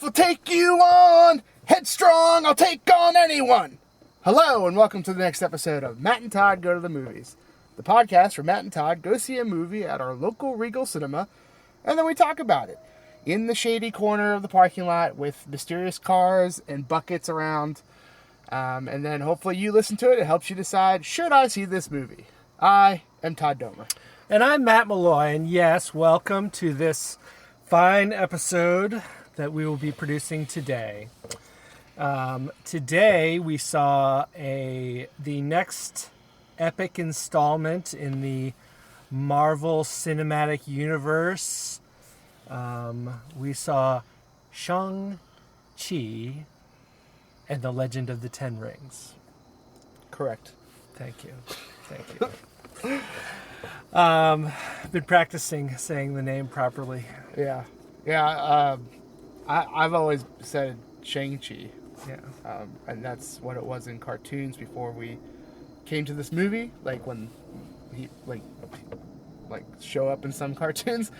Tough will take you on. Headstrong, I'll take on anyone. Hello, and welcome to the next episode of Matt and Todd Go to the Movies, the podcast where Matt and Todd go see a movie at our local Regal cinema, and then we talk about it in the shady corner of the parking lot with mysterious cars and buckets around. And then hopefully you listen to it. It helps you decide, should I see this movie? I am Todd Domer. And I'm Matt Malloy, and yes, welcome to this fine episode that we will be producing today. Today we saw the next epic installment in the Marvel Cinematic Universe. We saw Shang-Chi and the Legend of the Ten Rings. Correct. Thank you. Been practicing saying the name properly. Yeah. I've always said Shang-Chi. Yeah. And that's what it was in cartoons before we came to this movie. Like when he like show up in some cartoons.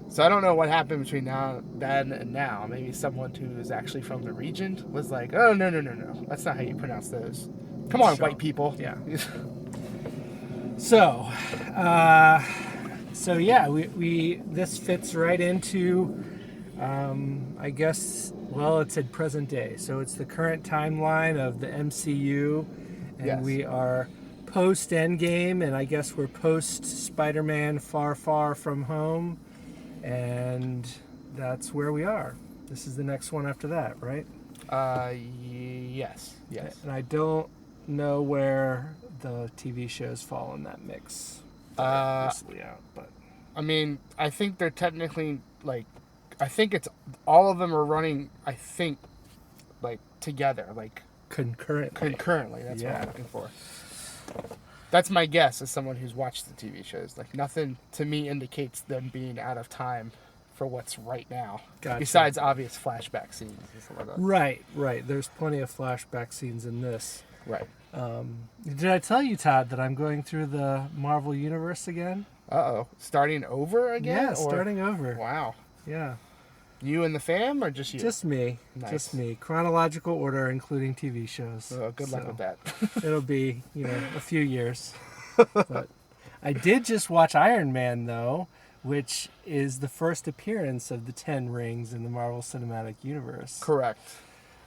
So I don't know what happened between then and now. Maybe someone who is actually from the region was like, "Oh no, that's not how you pronounce those. Come on, white people." Yeah. So yeah, we this fits right into, I guess. Well, it said present day, so it's the current timeline of the MCU, and yes. We are post Endgame, and I guess we're post Spider-Man Far Far From Home. And that's where we are. This is the next one after that, right? Yes. And I don't know where the TV shows fall in that mix. But I mean, I think they're technically I think it's all of them are running. I think together, concurrently. That's what I'm looking for. That's my guess as someone who's watched the TV shows. Nothing to me indicates them being out of time for what's right now. Gotcha. Besides obvious flashback scenes and stuff like that. Right. There's plenty of flashback scenes in this. Right. Did I tell you, Todd, that I'm going through the Marvel Universe again? Uh-oh. Starting over again? Yeah, starting over. Wow. Yeah. You and the fam, or just you? Just me. Nice. Just me. Chronological order, including TV shows. Oh, good luck with that. It'll be, a few years. But I did just watch Iron Man, though, which is the first appearance of the Ten Rings in the Marvel Cinematic Universe. Correct.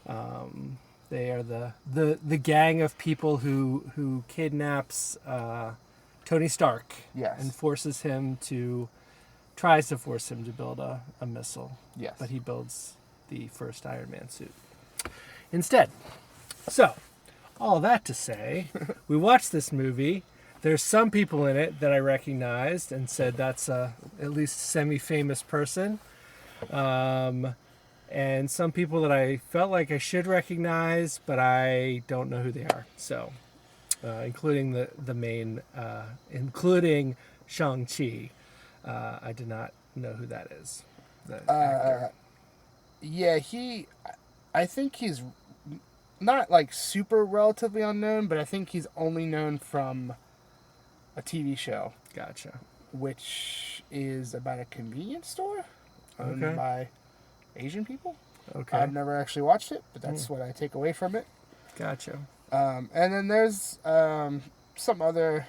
They are the gang of people who kidnaps Tony Stark. Yes. And tries to force him to build a missile. Yes. But he builds the first Iron Man suit instead. So, all that to say, we watched this movie. There's some people in it that I recognized and said that's at least a semi-famous person. And some people that I felt like I should recognize, but I don't know who they are. So, including the main, including Shang-Chi. I did not know who that is. The actor. Yeah, I think he's not super relatively unknown, but I think he's only known from a TV show. Gotcha. Which is about a convenience store owned by Asian people. Okay. I've never actually watched it, but that's what I take away from it. Gotcha. And then there's some other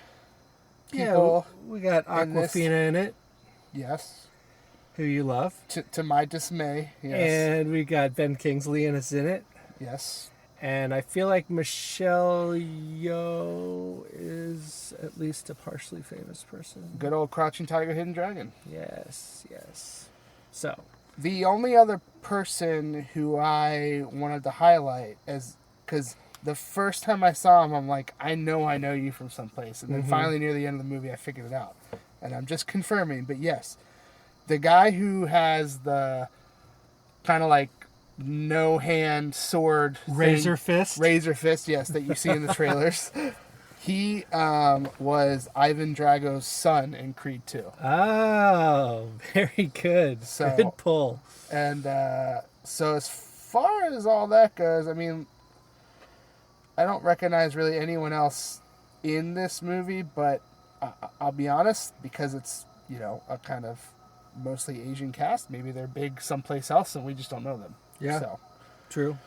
people. Yeah, we got Awkwafina in it. Yes. Who you love. To my dismay, yes. And we got Ben Kingsley in it. Yes. And I feel like Michelle Yeoh is at least a partially famous person. Good old Crouching Tiger, Hidden Dragon. Yes. So. The only other person who I wanted to highlight because the first time I saw him, I'm like, I know you from someplace. And then finally near the end of the movie, I figured it out. And I'm just confirming, but yes. The guy who has the kind of no-hand sword Razor fist, yes, that you see in the trailers. He was Ivan Drago's son in Creed 2. Oh, very good. So, good pull. And so as far as all that goes, I mean, I don't recognize really anyone else in this movie, but I'll be honest, because it's, a kind of mostly Asian cast, maybe they're big someplace else and we just don't know them. Yeah. So, True.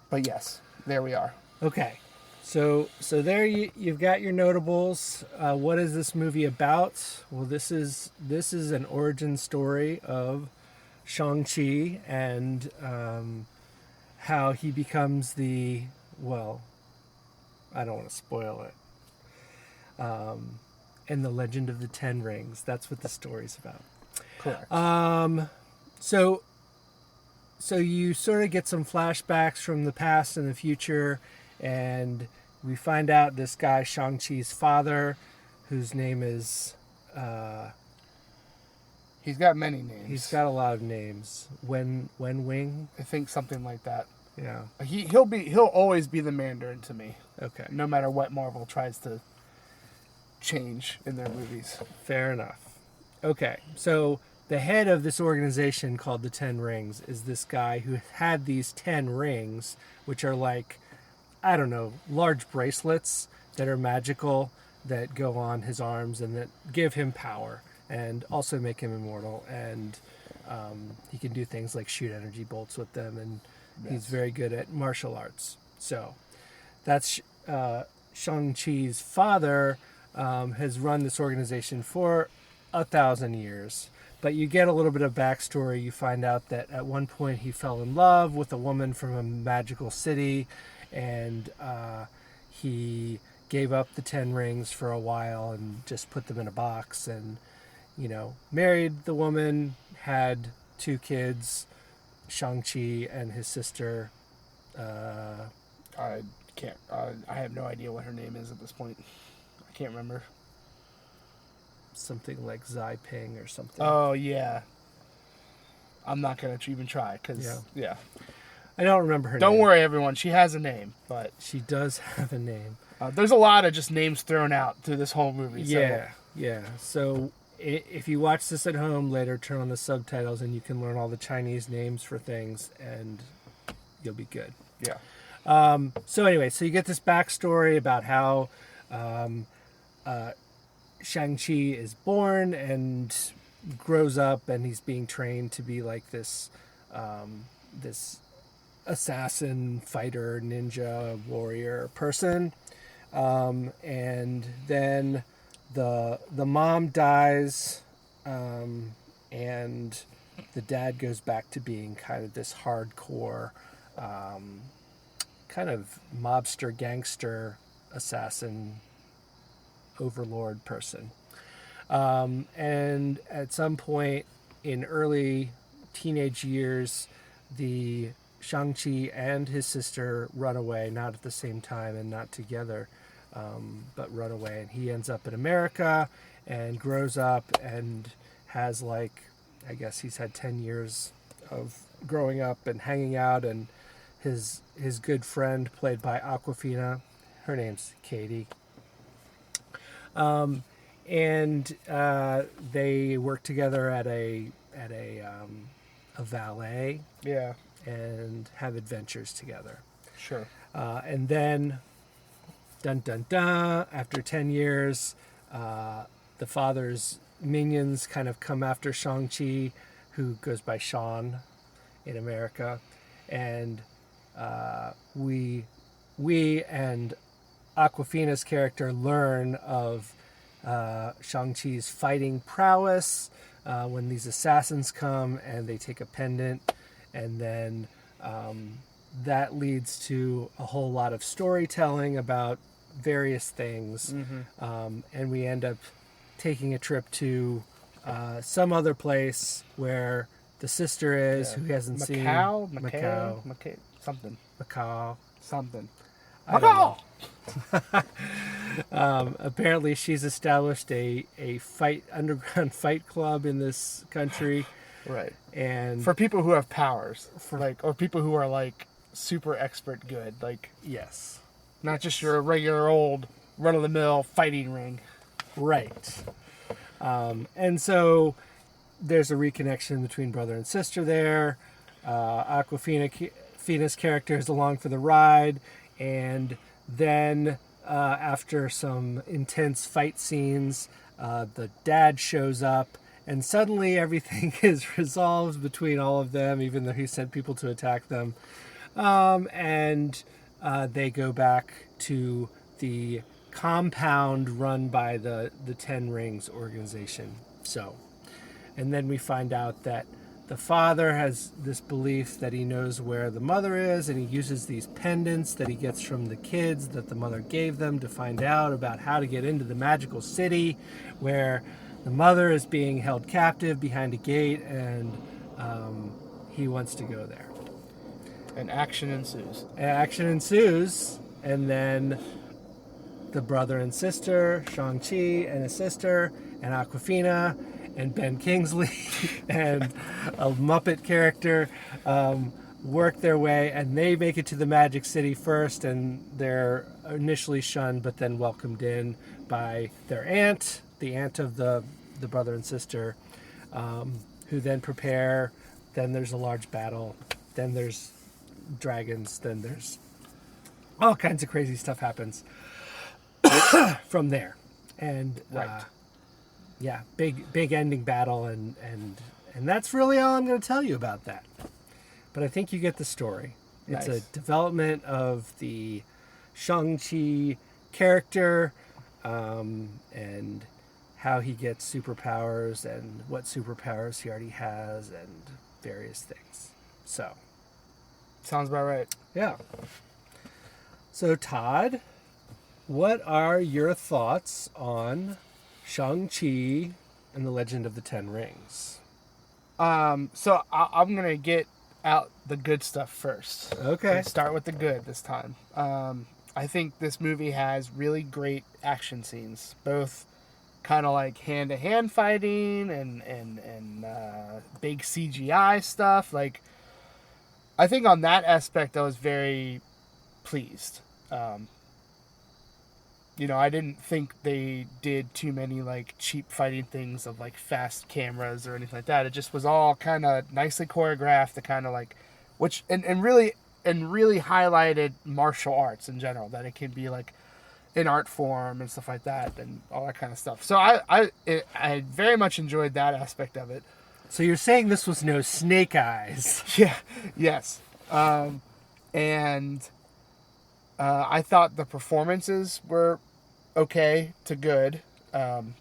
but yes, there we are. Okay. So there you've got your notables. What is this movie about? Well, this is an origin story of Shang-Chi and how he becomes well, I don't want to spoil it. And the Legend of the Ten Rings. That's what the story's about. Correct. So you sort of get some flashbacks from the past and the future, and we find out this guy Shang-Chi's father, whose name is He's got many names. he's got a lot of names. Wen Wing. I think something like that. Yeah. He'll always be the Mandarin to me, Okay. no matter what Marvel tries to change in their movies. Fair enough. Okay. So the head of this organization called the Ten Rings is this guy who had these 10 rings, which are like, I don't know, large bracelets that are magical that go on his arms and that give him power and also make him immortal. And he can do things like shoot energy bolts with them, and he's very good at martial arts. So that's Shang-Chi's father has run this organization for 1,000 years. But you get a little bit of backstory. You find out that at one point he fell in love with a woman from a magical city, and he gave up the 10 rings for a while and just put them in a box, and married the woman, had 2 kids, Shang-Chi and his sister. I can't. I have no idea what her name is at this point. I can't remember. Something like Zai Ping or something. Oh yeah. I'm not gonna even try because yeah. I don't remember her name. Don't worry, everyone. She has a name, but She does have a name. there's a lot of just names thrown out through this whole movie. Yeah. So if you watch this at home later, turn on the subtitles and you can learn all the Chinese names for things, and you'll be good. Yeah. So anyway, so you get this backstory about how Shang-Chi is born and grows up, and he's being trained to be like this this assassin, fighter, ninja, warrior person. And then the mom dies, and the dad goes back to being kind of this hardcore kind of mobster, gangster, assassin, overlord person. And at some point in early teenage years, the Shang-Chi and his sister run away, not at the same time and not together, but run away. And he ends up in America and grows up and has I guess he's had 10 years of growing up and hanging out, and his good friend, played by Awkwafina, her name's Katie. And they work together at a valet. Yeah. And have adventures together. Sure. And then, dun dun dun, after 10 years, the father's minions kind of come after Shang-Chi, who goes by Sean in America. And we and Awkwafina's character learn of Shang-Chi's fighting prowess when these assassins come and they take a pendant. And then that leads to a whole lot of storytelling about various things. Mm-hmm. And we end up taking a trip to some other place where the sister is, who hasn't seen Macau, something. I don't know. Apparently she's established a underground fight club in this country. Right. And for people who have powers, or people who are super expert good, yes, not just your regular old run-of-the-mill fighting ring. Right. And so there's a reconnection between brother and sister there. Awkwafina's character is along for the ride, and then after some intense fight scenes, the dad shows up And suddenly everything is resolved between all of them, even though he sent people to attack them. And they go back to the compound run by the Ten Rings organization. And then we find out that the father has this belief that he knows where the mother is, and he uses these pendants that he gets from the kids that the mother gave them to find out about how to get into the magical city, where the mother is being held captive behind a gate, and he wants to go there. And action ensues. And then the brother and sister, Shang-Chi and his sister, and Awkwafina, and Ben Kingsley, and a Muppet character, work their way, and they make it to the Magic City first, and they're initially shunned, but then welcomed in by their aunt, the aunt of the brother and sister, who then prepare. Then there's a large battle. Then there's dragons. Then there's all kinds of crazy stuff happens from there. And Right. yeah, big ending battle, and that's really all I'm going to tell you about that. But I think you get the story. It's Nice. a development of the Shang-Chi character, and how he gets superpowers, and what superpowers he already has, and various things. So, Sounds about right. yeah. So, Todd, what are your thoughts on Shang-Chi and the Legend of the Ten Rings? So I'm going to get out the good stuff first. Okay. And start with the good this time. I think this movie has really great action scenes, both kind of like hand-to-hand fighting and big CGI stuff. Like, I think on that aspect I was very pleased. I didn't think they did too many like cheap fighting things of like fast cameras or anything like that. It just was all kind of nicely choreographed, the kind of like, which and really highlighted martial arts in general, that it can be like in art form and stuff like that, and all that kind of stuff. So I very much enjoyed that aspect of it. So you're saying this was no Snake Eyes? Yeah. Yes. And I thought the performances were okay to good. I'm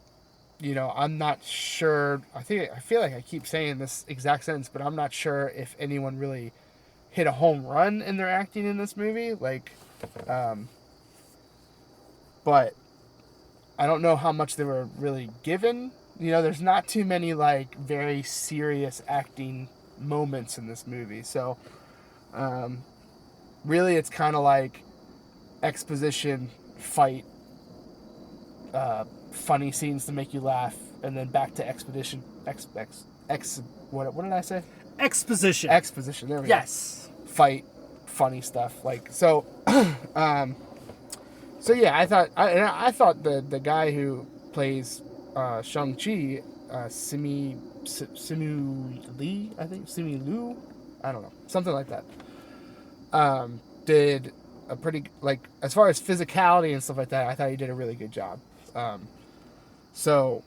not sure. I feel like I keep saying this exact sentence, but I'm not sure if anyone really hit a home run in their acting in this movie. Like, but I don't know how much they were really given. There's not too many like very serious acting moments in this movie. So, really, it's kind of like exposition, fight, funny scenes to make you laugh, and then back to expedition. What did I say? Exposition. Exposition. There we go. Yes. Fight, funny stuff. Like so. So yeah, I thought the guy who plays Shang-Chi, Simu Liu, I think Simu Liu, I don't know, something like that. Did a pretty, like, as far as physicality and stuff like that, I thought he did a really good job. So,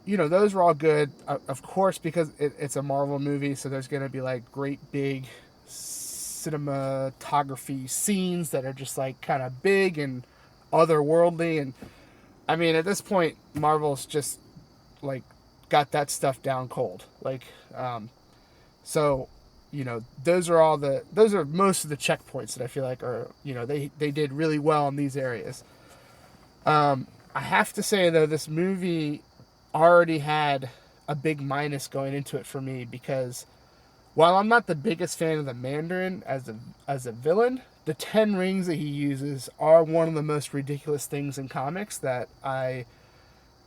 those were all good. Of course, because it's a Marvel movie, so there's going to be, like, great big cinematography scenes that are just, like, kind of big and otherworldly. And, I mean, at this point, Marvel's just, like, got that stuff down cold. Like, so... those are most of the checkpoints that I feel like are, they did really well in these areas. I have to say, though, this movie already had a big minus going into it for me, because while I'm not the biggest fan of the Mandarin as a villain, the 10 rings that he uses are one of the most ridiculous things in comics that I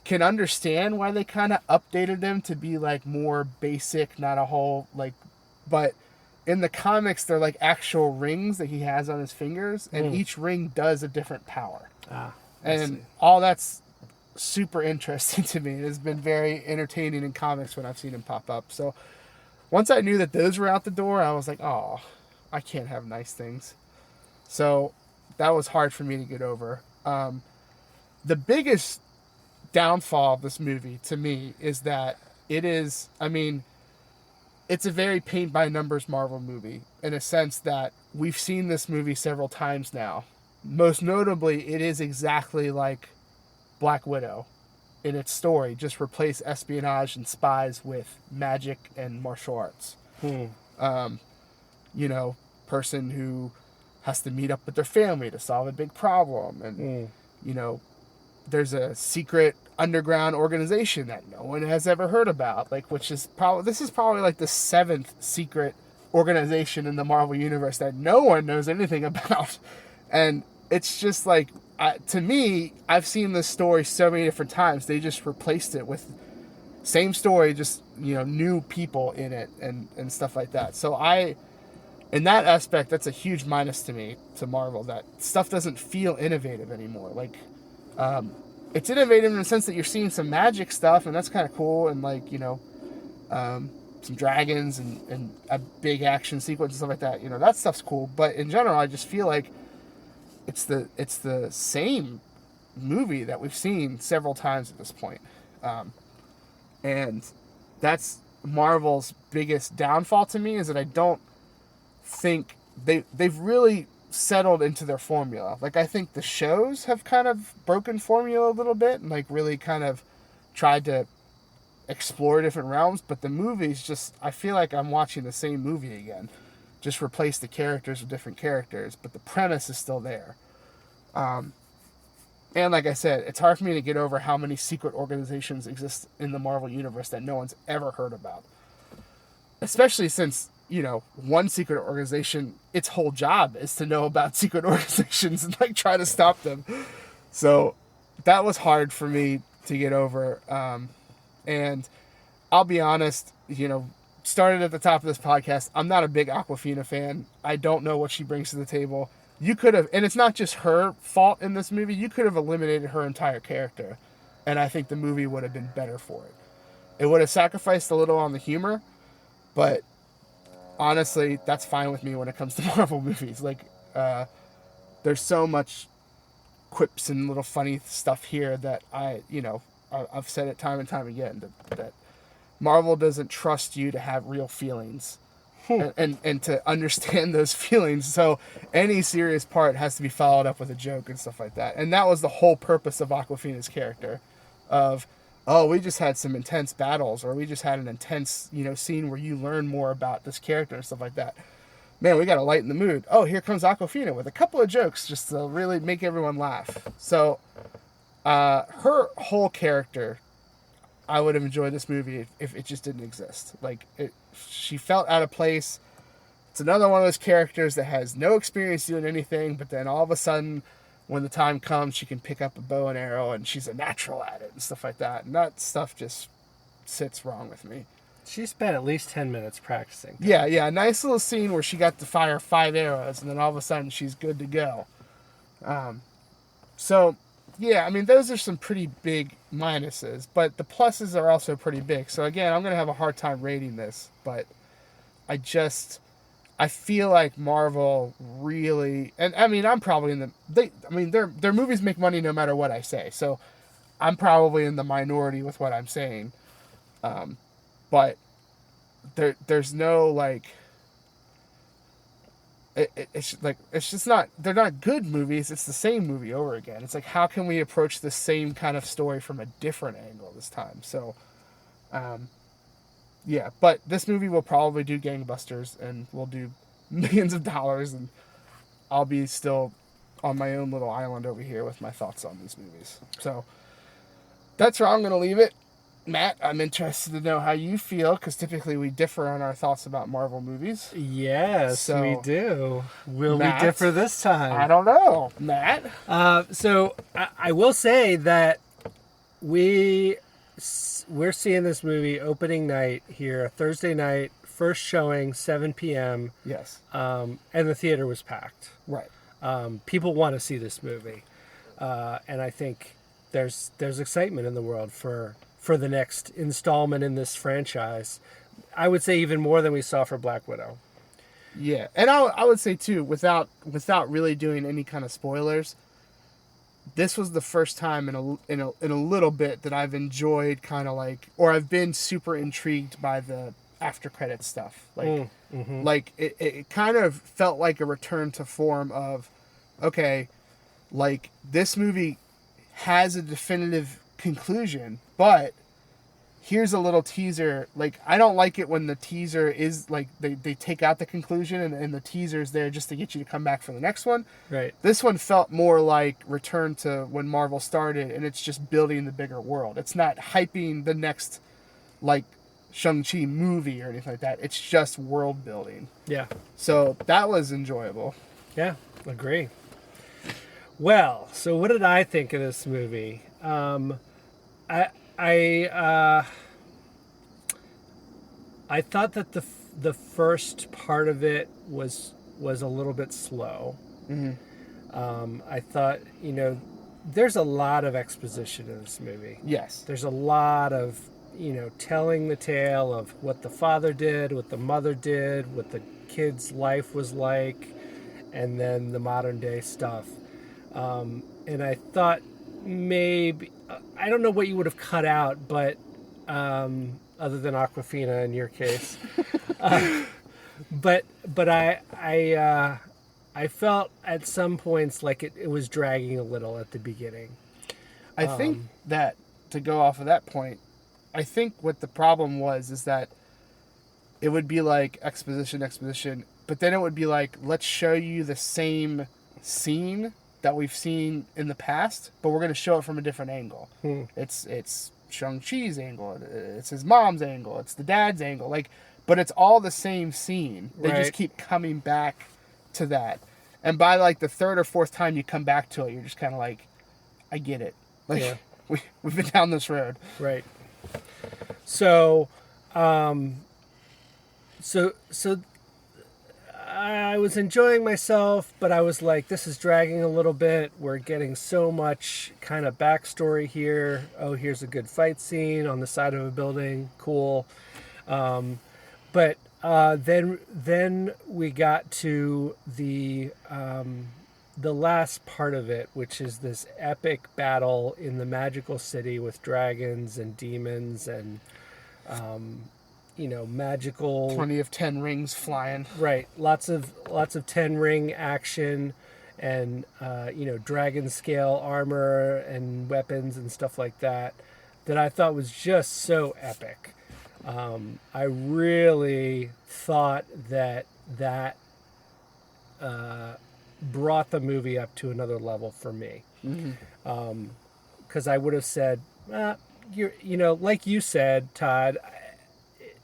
can understand why they kind of updated them to be like more basic, not a whole like. But in the comics, they're like actual rings that he has on his fingers, and each ring does a different power. And all that's super interesting to me. It has been very entertaining in comics when I've seen him pop up. So once I knew that those were out the door, I was like, oh, I can't have nice things. So that was hard for me to get over. The biggest downfall of this movie to me is that it is, I mean, it's a very paint by numbers Marvel movie in a sense that we've seen this movie several times now. Most notably, it is exactly like Black Widow in its story. Just replace espionage and spies with magic and martial arts. You know, person who has to meet up with their family to solve a big problem. And, you know, there's a secret underground organization that no one has ever heard about, like, which is this is probably like the 7th secret organization in the Marvel universe that no one knows anything about. And it's just like, to me, I've seen this story so many different times. They just replaced it with same story, just, you know, new people in it and stuff like that. So in that aspect, that's a huge minus to me, to Marvel, that stuff doesn't feel innovative anymore. Like, it's innovative in the sense that you're seeing some magic stuff, and that's kind of cool, and, like, you know, some dragons and a big action sequence and stuff like that. You know, that stuff's cool. But in general, I just feel like it's the same movie that we've seen several times at this point. And that's Marvel's biggest downfall to me, is that I don't think they've really settled into their formula. Like, I think the shows have kind of broken formula a little bit and, like, really kind of tried to explore different realms, but the movies just, I feel like I'm watching the same movie again. Just replace the characters with different characters, but the premise is still there. And like I said, it's hard for me to get over how many secret organizations exist in the Marvel universe that no one's ever heard about. Especially since, you know, one secret organization, its whole job is to know about secret organizations and, like, try to stop them. So that was hard for me to get over. And I'll be honest, you know, started at the top of this podcast, I'm not a big Awkwafina fan. I don't know what she brings to the table. You could have, and it's not just her fault in this movie, you could have eliminated her entire character, and I think the movie would have been better for it. It would have sacrificed a little on the humor, but honestly, that's fine with me when it comes to Marvel movies. Like, there's so much quips and little funny stuff here that I've said it time and time again, that Marvel doesn't trust you to have real feelings and to understand those feelings. So any serious part has to be followed up with a joke and stuff like that. And that was the whole purpose of Awkwafina's character, of, oh, we just had some intense battles, or we just had an intense, you know, scene where you learn more about this character and stuff like that. Man, we got to lighten the mood. Oh, here comes Awkwafina with a couple of jokes just to really make everyone laugh. So her whole character, I would have enjoyed this movie if it just didn't exist. Like, she felt out of place. It's another one of those characters that has no experience doing anything, but then all of a sudden, when the time comes, she can pick up a bow and arrow, and she's a natural at it and stuff like that. And that stuff just sits wrong with me. She spent at least 10 minutes practicing. Yeah, a nice little scene where she got to fire 5 arrows, and then all of a sudden she's good to go. So, yeah, I mean, those are some pretty big minuses, but the pluses are also pretty big. So again, I'm going to have a hard time rating this, but I feel like Marvel really, and I mean, I'm probably their movies make money no matter what I say. So I'm probably in the minority with what I'm saying. But there's no, like, it's just not, they're not good movies. It's the same movie over again. It's like, how can we approach the same kind of story from a different angle this time? So, yeah, but this movie will probably do gangbusters and will do millions of dollars, and I'll be still on my own little island over here with my thoughts on these movies. So that's where I'm going to leave it. Matt, I'm interested to know how you feel, because typically we differ on our thoughts about Marvel movies. Yes, So, we do. Will Matt, we differ this time? I don't know. Matt? So I will say that we're seeing this movie opening night here, Thursday night, first showing, 7 p.m. Yes. And the theater was packed. Right. People want to see this movie. And I think there's excitement in the world for the next installment in this franchise. I would say even more than we saw for Black Widow. Yeah, and I would say too, without really doing any kind of spoilers, this was the first time in a little bit that I've enjoyed kind of like, or I've been super intrigued by the after credit stuff. Like, like it kind of felt like a return to form of, okay, like this movie has a definitive conclusion, but here's a little teaser. Like, I don't like it when the teaser is like they take out the conclusion and the teaser's there just to get you to come back for the next one. Right. This one felt more like return to when Marvel started, and it's just building the bigger world. It's not hyping the next like Shang-Chi movie or anything like that. It's just world building. Yeah. So that was enjoyable. Yeah, agree. Well, so what did I think of this movie? I thought that the first part of it was a little bit slow. I thought, there's a lot of exposition in this movie. Yes. There's a lot of, telling the tale of what the father did, what the mother did, what the kid's life was like, and then the modern day stuff. And I thought maybe, I don't know what you would have cut out, but other than Awkwafina in your case, but I felt at some points like it was dragging a little at the beginning. I think that, to go off of that point, I think what the problem was is that it would be like exposition, but then it would be like, let's show you the same scene that we've seen in the past, but we're going to show it from a different angle. It's Shang-Chi's angle, it's his mom's angle, it's the dad's angle, like, but it's all the same scene. They just keep coming back to that, and by like the third or fourth time you come back to it, you're just kind of like, I get it. Like, we've been down this road, right? So, so I was enjoying myself, but I was like, this is dragging a little bit. We're getting so much kind of backstory here. Oh, here's a good fight scene on the side of a building. Cool. But then we got to the last part of it, which is this epic battle in the magical city with dragons and demons and magical, plenty of 10 rings flying. Right, lots of 10 ring action, and dragon scale armor and weapons and stuff like that I thought was just so epic. I really thought that brought the movie up to another level for me. Because I would have said, like you said, Todd,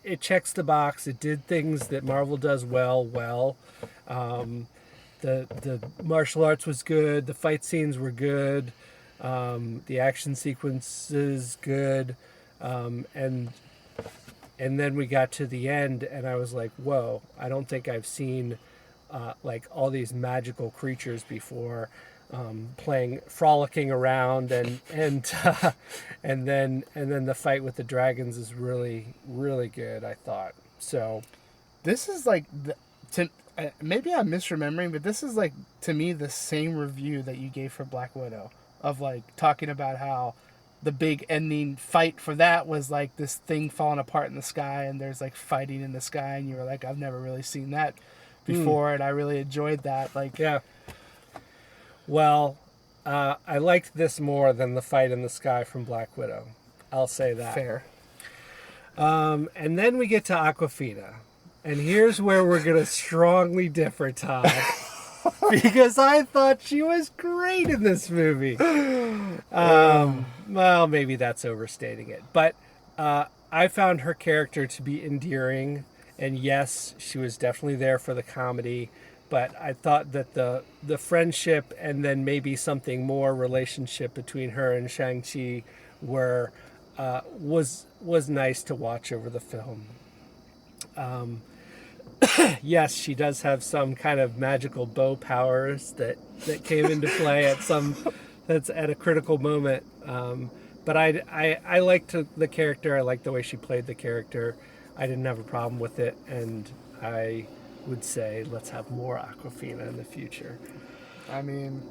it checks the box. It did things that Marvel does well. The martial arts was good. The fight scenes were good. The action sequences good. And then we got to the end, and I was like, whoa, I don't think I've seen like all these magical creatures before, frolicking around, and then the fight with the dragons is really, really good, I thought. So this is like maybe I'm misremembering, but this is like, to me, the same review that you gave for Black Widow, of like talking about how the big ending fight for that was like this thing falling apart in the sky, and there's like fighting in the sky, and you were like, I've never really seen that before, and I really enjoyed that. Like, yeah. Well, I liked this more than the fight in the sky from Black Widow. I'll say that. Fair. And then we get to Awkwafina. And here's where we're going to strongly differ, Todd. Because I thought she was great in this movie. Well, maybe that's overstating it. But I found her character to be endearing. And yes, she was definitely there for the comedy. But I thought that the friendship, and then maybe something more relationship between her and Shang-Chi was nice to watch over the film. Yes, she does have some kind of magical bow powers that came into play that's at a critical moment. But I liked the character. I liked the way she played the character. I didn't have a problem with it, and I would say let's have more Awkwafina in the future. I mean,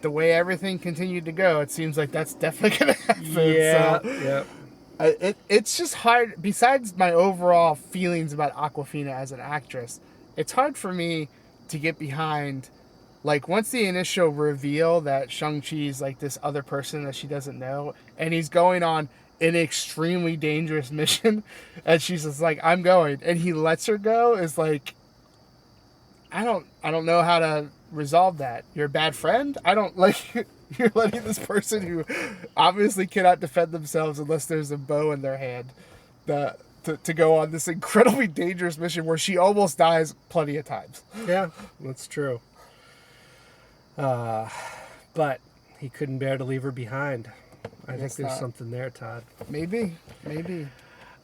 the way everything continued to go, it seems like that's definitely going to happen. Yeah, So, yeah. it's just hard. Besides my overall feelings about Awkwafina as an actress, it's hard for me to get behind. Like, once the initial reveal that Shang-Chi's like this other person that she doesn't know, and he's going on an extremely dangerous mission, and she's just like, I'm going, and he lets her go, is like, I don't know how to resolve that. You're a bad friend? I don't like you're letting this person who obviously cannot defend themselves unless there's a bow in their hand to go on this incredibly dangerous mission where she almost dies plenty of times. Yeah, that's true. But he couldn't bear to leave her behind. I think there's something there, Todd. Maybe.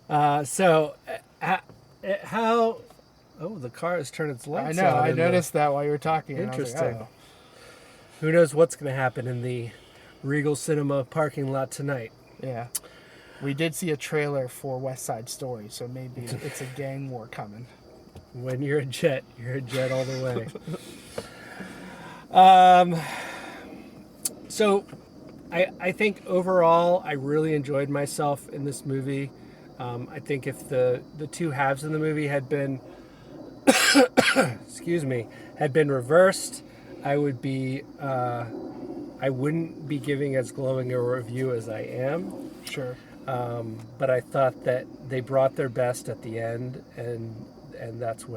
So, how... Oh, the car has turned its lights on. I know. I noticed that while you were talking. Interesting. I was like, oh. Who knows what's going to happen in the Regal Cinema parking lot tonight? Yeah. We did see a trailer for West Side Story, so maybe it's a gang war coming. When you're a jet all the way. So, I think overall, I really enjoyed myself in this movie. I think if the two halves of the movie had been, had been reversed, I wouldn't be giving as glowing a review as I am. Sure. But I thought that they brought their best at the end, and that's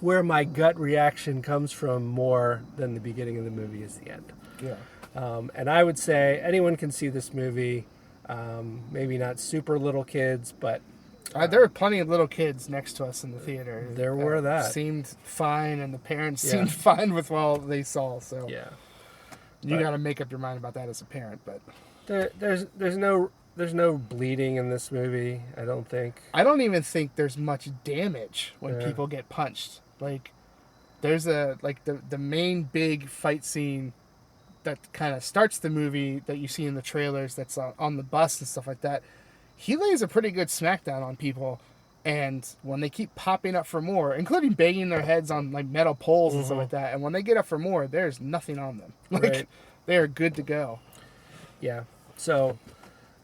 where my gut reaction comes from more than the beginning of the movie is the end. Yeah. And I would say anyone can see this movie. Maybe not super little kids, but there were plenty of little kids next to us in the theater. There were that seemed fine, and the parents seemed fine with what they saw. So yeah, you got to make up your mind about that as a parent. But there's no bleeding in this movie. I don't think. I don't even think there's much damage when people get punched. Like there's the main big fight scene that kind of starts the movie that you see in the trailers. That's on the bus and stuff like that. He lays a pretty good smackdown on people, and when they keep popping up for more, including banging their heads on like metal poles and stuff like that, and when they get up for more, there's nothing on them. Like they are good to go. Yeah. So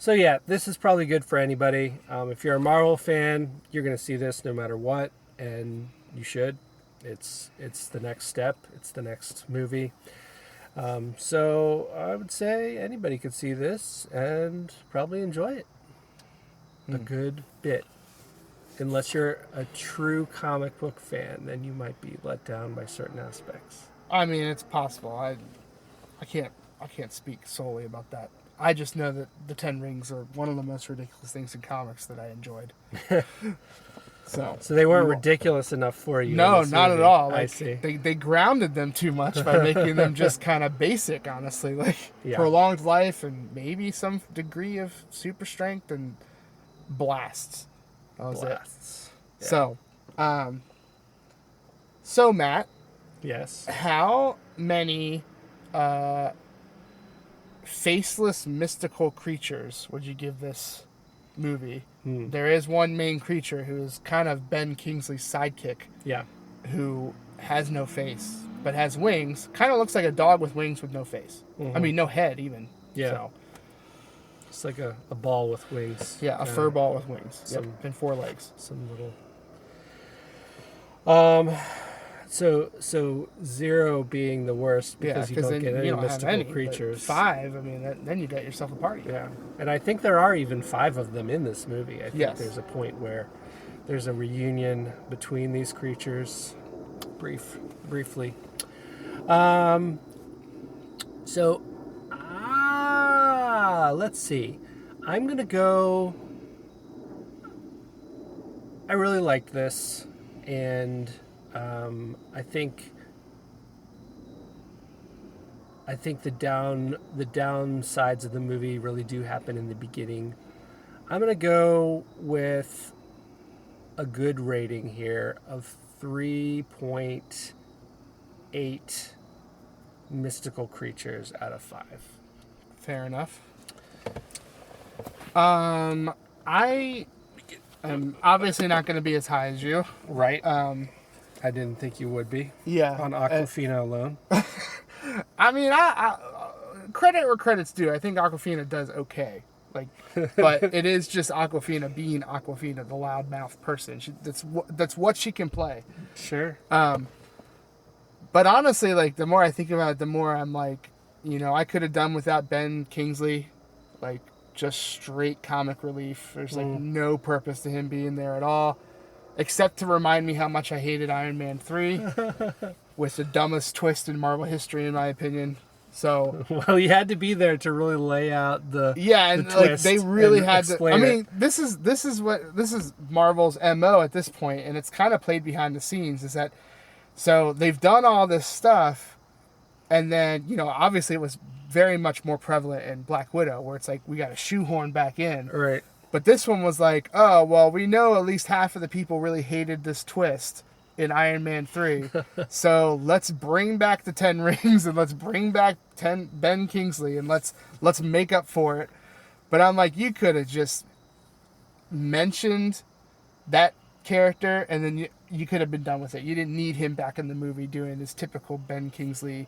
yeah, this is probably good for anybody. If you're a Marvel fan, you're gonna see this no matter what, and you should. It's the next step. It's the next movie. So I would say anybody could see this and probably enjoy it a good bit. Unless you're a true comic book fan, then you might be let down by certain aspects. I mean, it's possible. I can't speak solely about that. I just know that the Ten Rings are one of the most ridiculous things in comics that I enjoyed. So they weren't ridiculous enough for you. No, not at all. Like, I see. They grounded them too much by making them just kind of basic, honestly. Like prolonged life and maybe some degree of super strength and blasts. That was it. Yeah. So Matt. Yes. How many faceless mystical creatures would you give this movie? There is one main creature who is kind of Ben Kingsley's sidekick. Yeah. Who has no face, but has wings. Kind of looks like a dog with wings with no face. I mean, no head even. Yeah. So. It's like a ball with wings. Yeah, a fur ball with wings. And 4 legs. Some little... So 0 being the worst because you don't get any mystical creatures. 5, I mean, then you got yourself a party. Yeah, and I think there are even 5 of them in this movie. I think there's a point where there's a reunion between these creatures, briefly. Let's see. I'm gonna go. I really liked this, and I think the downsides of the movie really do happen in the beginning. I'm gonna go with a good rating here of 3.8 mystical creatures out of 5. Fair enough. I am obviously not going to be as high as you. Right. I didn't think you would be. Yeah. On Awkwafina alone. I mean, I credit where credit's due. I think Awkwafina does okay. Like, but it is just Awkwafina being Awkwafina, the loudmouth person. That's what she can play. Sure. But honestly, like, the more I think about it, the more I'm like, I could have done without Ben Kingsley, like, just straight comic relief. There's like no purpose to him being there at all, except to remind me how much I hated Iron Man 3 with the dumbest twist in Marvel history, in my opinion. So, well, you had to be there to really lay out the and the like they really had to. I mean, it. this is Marvel's MO at this point, and it's kind of played behind the scenes. Is that so they've done all this stuff, and then obviously it was very much more prevalent in Black Widow, where it's like we got to shoehorn back in. Right. But this one was like, oh well, we know at least half of the people really hated this twist in Iron Man 3. So let's bring back the 10 rings and let's bring back Ben Kingsley and let's make up for it. But I'm like, you could have just mentioned that character and then you could have been done with it. You didn't need him back in the movie doing his typical Ben Kingsley,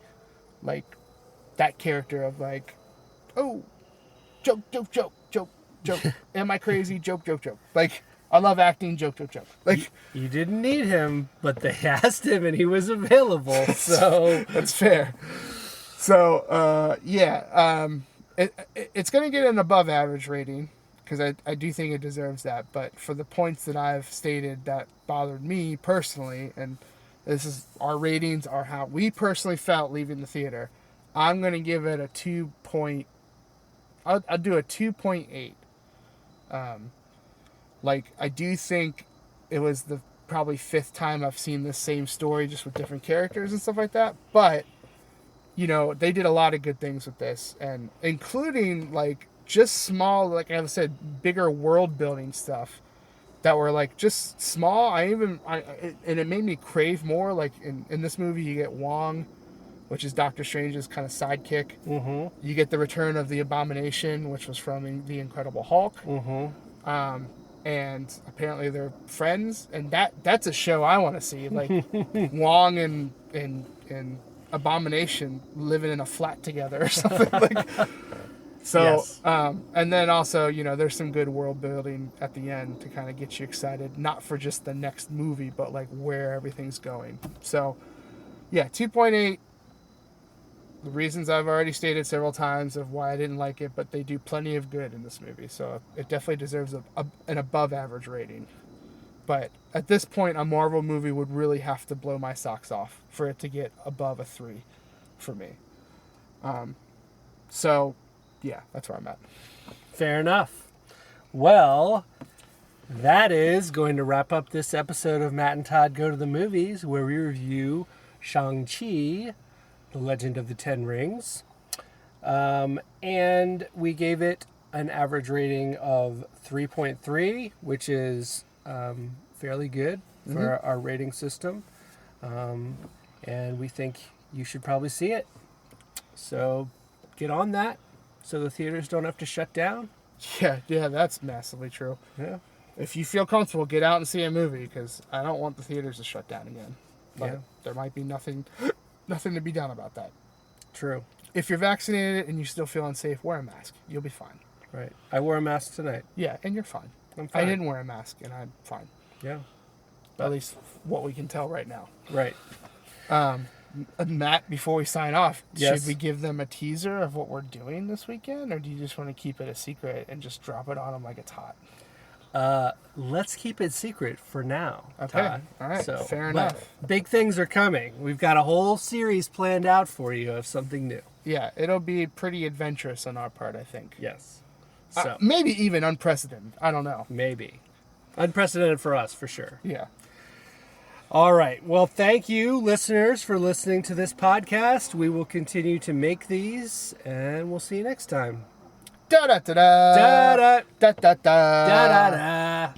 like, that character of like, oh, joke, joke, joke, joke, joke. Am I crazy? Joke, joke, joke. Like, I love acting, joke, joke, joke. Like, you didn't need him, but they asked him and he was available. So that's fair. So it's going to get an above average rating because I do think it deserves that. But for the points that I've stated that bothered me personally, and this is our ratings are how we personally felt leaving the theater, I'm going to give it a 2. I'll do a 2.8. Like, I do think it was the probably 5th time I've seen this same story just with different characters and stuff like that. But, they did a lot of good things with this, and including, like, just small, like I said, bigger world building stuff that were, like, just small. And it made me crave more. Like, in this movie, you get Wong, which is Doctor Strange's kind of sidekick. Mm-hmm. You get the return of the Abomination, which was from The Incredible Hulk. Mm-hmm. And apparently they're friends, and that's a show I want to see. Like Wong and Abomination living in a flat together or something. Like, so, yes. And then also, there's some good world building at the end to kind of get you excited, not for just the next movie, but like where everything's going. So, yeah, 2.8. The reasons I've already stated several times of why I didn't like it, but they do plenty of good in this movie, so it definitely deserves an above average rating. But at this point, a Marvel movie would really have to blow my socks off for it to get above a 3 for me. So, yeah, that's where I'm at. Fair enough. Well, that is going to wrap up this episode of Matt and Todd Go to the Movies, where we review Shang-Chi, The Legend of the Ten Rings. And we gave it an average rating of 3.3, which is fairly good for our rating system. And we think you should probably see it. So get on that so the theaters don't have to shut down. Yeah, that's massively true. Yeah. If you feel comfortable, get out and see a movie, because I don't want the theaters to shut down again. But there might be nothing to be done about that. True. If you're vaccinated and you still feel unsafe, wear a mask. You'll be fine. Right. I wore a mask tonight. Yeah, and you're fine. I'm fine. I didn't wear a mask, and I'm fine. Yeah. At least what we can tell right now. Right. Matt, before we sign off, yes. Should we give them a teaser of what we're doing this weekend, or do you just want to keep it a secret and just drop it on them like it's hot? Let's keep it secret for now. Okay. Todd. All right. So, fair enough. Big things are coming. We've got a whole series planned out for you of something new. Yeah, it'll be pretty adventurous on our part, I think. Yes. So maybe even unprecedented. I don't know. Maybe. Unprecedented for us, for sure. Yeah. All right. Well, thank you, listeners, for listening to this podcast. We will continue to make these, and we'll see you next time. Da da da da Da da da da da da da da.